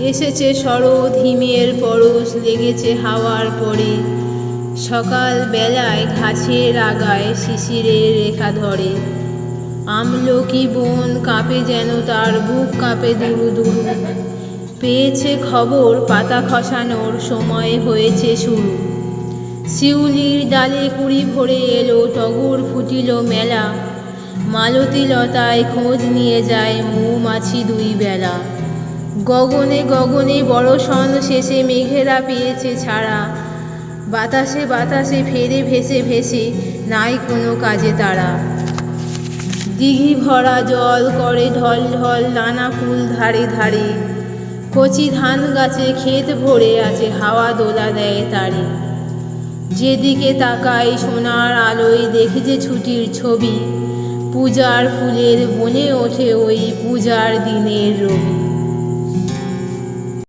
এসেছে শরৎ, হিমের পরশ লেগেছে হাওয়ার পরে। সকাল বেলায় ঘাসের আগায় শিশিরের রেখা ধরে। আমলকি বন কাঁপে যেন তার বুক কাঁপে দুরু দুরু। পেয়েছে খবর পাতা খসানোর সময় হয়েছে শুরু। শিউলির ডালে কুড়ি ভরে এলো, টগর ফুটিল মেলা। মালতী লতায় খোঁজ নিয়ে যায় মৌমাছি দুই বেলা। গগনে গগনে বড়ষণ শেষে মেঘেরা পেয়েছে ছাড়া। বাতাসে বাতাসে ফেরে ভেসে ভেসে নাই কোনো কাজে তারা। দিঘি ভরা জল করে ঢল ঢল নানা ফুল ধারে ধারে। কচি ধান গাছে ক্ষেত ভরে আছে, হাওয়া দোলা দেয় তারে। যেদিকে তাকাই সোনার আলোয় দেখি যে ছুটির ছবি। পূজার ফুলের বনে ওঠে ওই পূজার দিনের রবি।